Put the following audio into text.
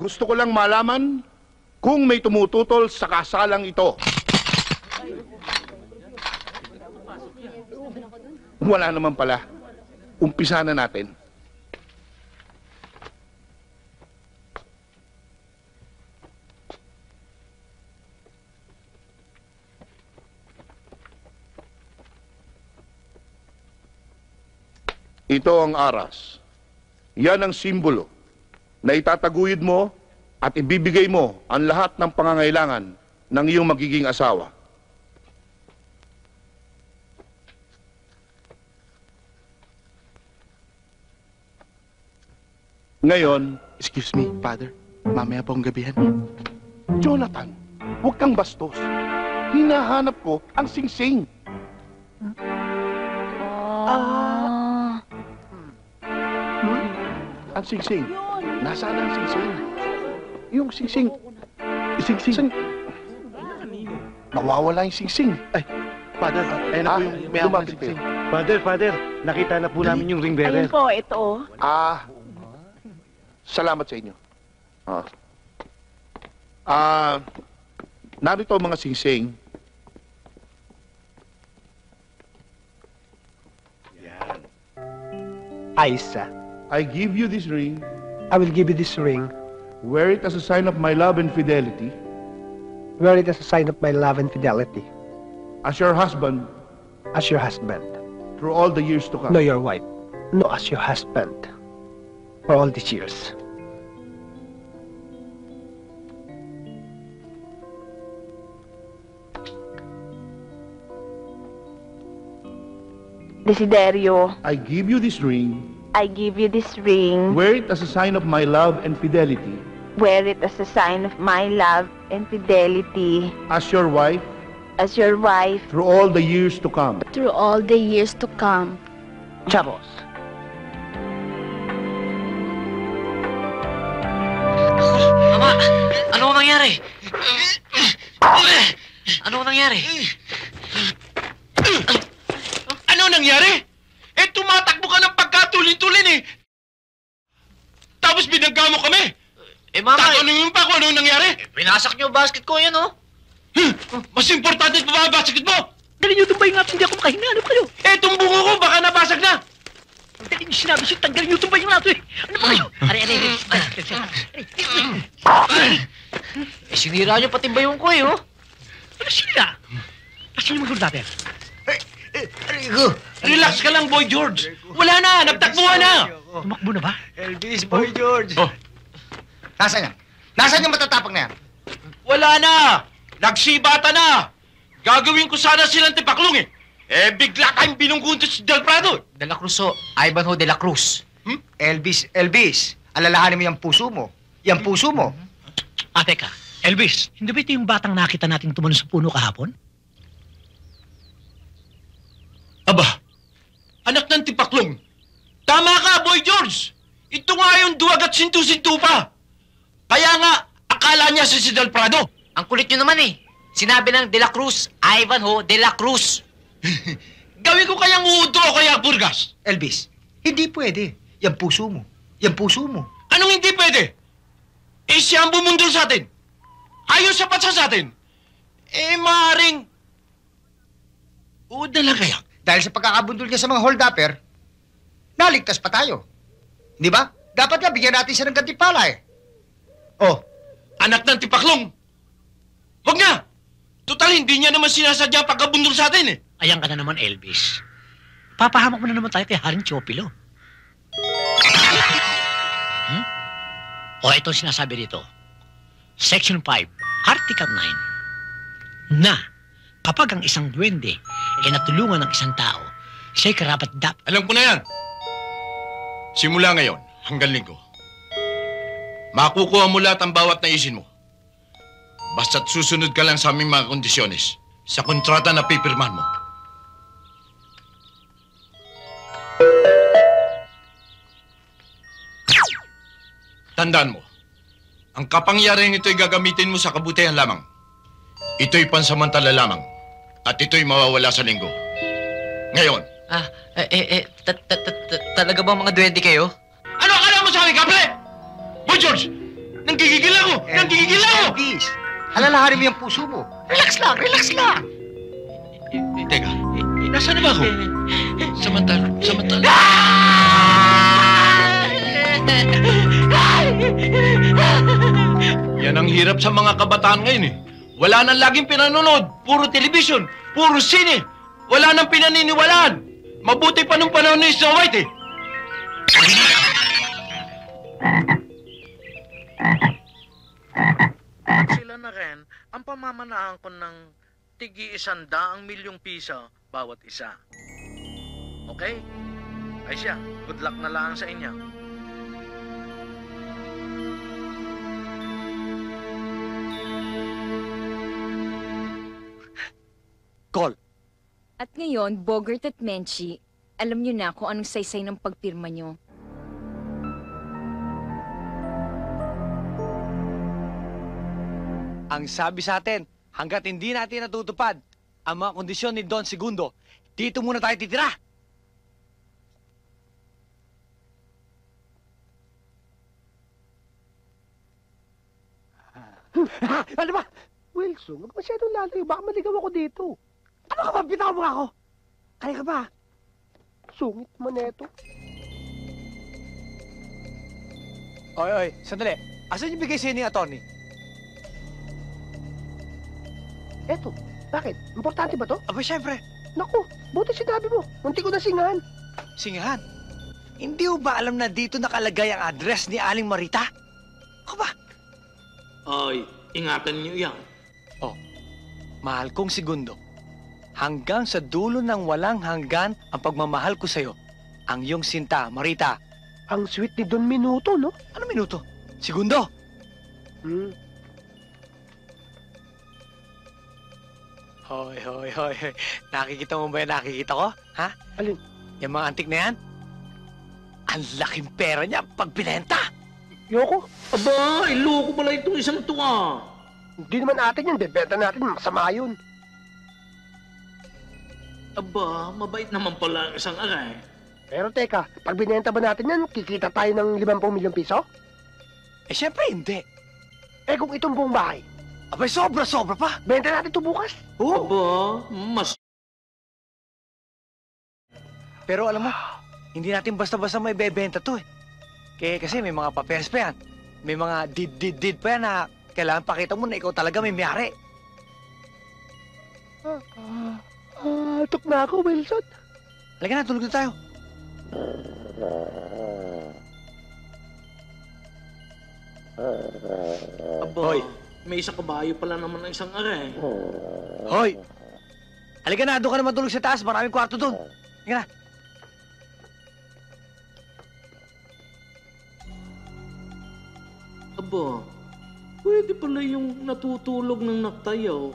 Gusto ko lang malaman kung may tumututol sa kasalang ito. Wala naman pala. Umpisa na natin. Ito ang aras. Yan ang simbolo na itataguyod mo at ibibigay mo ang lahat ng pangangailangan ng iyong magiging asawa. Ngayon, Excuse me, Father. Mamaya po ang gabihan. Jonathan, huwag kang bastos. Hinahanap ko ang singsing. Ang singsing. Nasaan ang singsing? Yung singsing. Singsing. Nawawala yung singsing. Ay, Father, ayun na po yung may hawak na lumapit singsing. Father, nakita na po namin yung ring bearer. Ayun po, ito. Salamat sa inyo. Narito ang mga singsing. Aisa, I give you this ring. I will give you this ring, Wear it as a sign of my love and fidelity. wear it as a sign of my love and fidelity, As your husband as your husband. through all the years to come. No, your wife. No, as your husband. For all these years. Desiderio, I give you this ring. I give you this ring. Wear it as a sign of my love and fidelity. Wear it as a sign of my love and fidelity. As your wife As your wife, through all the years to come. through all the years to come. Chavos. Ama, ano nangyari? Ano nangyari? Ano nangyari? Eh, tumatakbo ka ng pagkatulin-tulin eh. Tapos binangga mo kami. Mama, Tatanungin pa kung anong nangyari. binasak niyo basket ko yan, oh. Mas importante pa ba ang basket mo? Dali niyo tumbay nga, hindi ako makahinga. Ano kayo? Eh, itong bungo ko baka nabasag na. Dali niyo sinabi siya, tanggalin niyo tumbay yung nato eh. Ano ba kayo? Sinira niyo pati ba yung ko, eh, oh. Ano sila? Asan yung mga natin? Relax ka lang, Boy George. Wala na, nagtakbuhan na. Tumakbo na ba? Elvis, Boy George. Oh. Nasaan yan? Nasaan yung matatapang na yan? Wala na. Nagsibata na. Gagawin ko sana silang tipaklong eh. Eh, bigla kayong binunggunto si Del Prado. De la Cruz, oh. Ivanhoe de la Cruz. Elvis, alalahanin mo yung puso mo. Yung puso mo. Teka. Elvis, hindi ba ito yung batang nakita natin tumalon sa puno kahapon? Aba, anak ng tipaklong. Tama ka, Boy George. Ito nga yung duwag at sintu-sintu pa. Kaya nga, akala niya si Del Prado. Ang kulit niyo naman, eh. Sinabi ng de la Cruz, Ivanhoe de la Cruz. Gawin ko kayang uudo o kaya burgas. Elvis, hindi pwede. Yung puso mo. Yung puso mo. Anong hindi pwede? Eh, siya ang bumundol sa atin. Ayaw sapat sa atin. Eh, maaaring... Uod na lang kaya. Dahil sa pagkakabundol niya sa mga hold-upper, naligtas pa tayo. Di ba? Dapat nga bigyan natin siya ng gantimpala eh. Oh, Anak ng tipaklong. Huwag na. Total, hindi niya naman sinasadya ang pagkabundol sa atin eh. Ayan ka na naman, Elvis. Papahamak mo na naman tayo kay Haring Chopilo. O, ito ang sinasabi dito. Section 5, Article 9. Na, kapag ang isang duwende ay natulungan ng isang tao, siya'y karapat-dapat. Alam ko na yan. Simula ngayon, hanggang linggo. Makukuha mo lahat ang bawat naisin mo. Basta't susunod ka lang sa aming mga kondisyones sa kontrata na pipirmahan mo. Tandaan mo, ang kapangyarihan ito'y gagamitin mo sa kabutihan lamang. Ito'y pansamantala lamang at ito'y mawawala sa linggo. Ngayon. Talaga bang mga duwende kayo? Ano akala mo sa akin, Kaple? Boy George, Nanggigigil ako! Nanggigigil ako! Elvis, halalahanin mo yung puso mo. Relax lang, relax lang. Teka, nasaan na ba ako? Samantala. Yan ang hirap sa mga kabataan ngayon eh. Wala nang laging pinanonood. Puro television, puro sine. Wala nang pinaniniwalaan. Mabuti pa nung panahon ni Snow White eh. Sila na rin ang pamamanahan ko ng tig-100,000,000 piso bawat isa. Okay? Ay siya, good luck na lang sa inyo. Call. At ngayon, Bogart at Menchie, alam niyo na kung anong saysay ng pagpirma niyo. Ang sabi sa atin, hanggat hindi natin natutupad ang mga kondisyon ni Don Segundo, dito muna tayo titira. Ano ba? Wilson, huwag masyadong lalayo. Baka maligaw ako dito. Ano ka ba? Bitaw mo ako. Kaya ka ba? Sungit mo neto. Oy, sandali. Asan yung bigay sa'yo ni attorney? Eto, bakit? Importante ba to? Aba, syempre. Naku, buti sinabi mo. Munti ko na singahan. Singahan. Hindi mo ba alam na dito nakalagay ang address ni Aling Marita? Ako ba? Ay, ingatan niyo yan. Oh, mahal kong Segundo. Hanggang sa dulo ng walang hanggan ang pagmamahal ko sa'yo. Ang iyong sinta, Marita. Ang sweet ni Don Minuto, no? Ano minuto? Segundo! Hmm. Hoy. Nakikita mo ba yung nakikita ko? Ha? Alin? Yung mga antik na yan? Ang laking pera niya pag binenta! Yoko, Aba, iloko pala itong isang tuwa. hindi naman atin yan. Bebenta natin. Masama yun. Aba, mabait naman pala ang isang aray. Pero teka, pag binenta ba natin yan, kikita tayo ng 50 milyong piso? Eh, syempre hindi. Eh kung itong buong bahay, Abay, sobra-sobra pa. benta natin ito bukas. Oo. Aba, mas... Pero alam mo, hindi natin basta-basta may bebenta to eh. Kasi may mga papeles pa yan. May mga did pa yan na kailangan pakita mo na ikaw talaga may mayari. Tok na ako, Wilson. Halika na, tulog na tayo. Aba, Hoy. may isang kabayo pala naman ang isang aray. Hoy! Halika na, doon ka na matulog sa taas. Maraming kwarto doon. Halika na. Aba, pwede pala yung natutulog ng naktayaw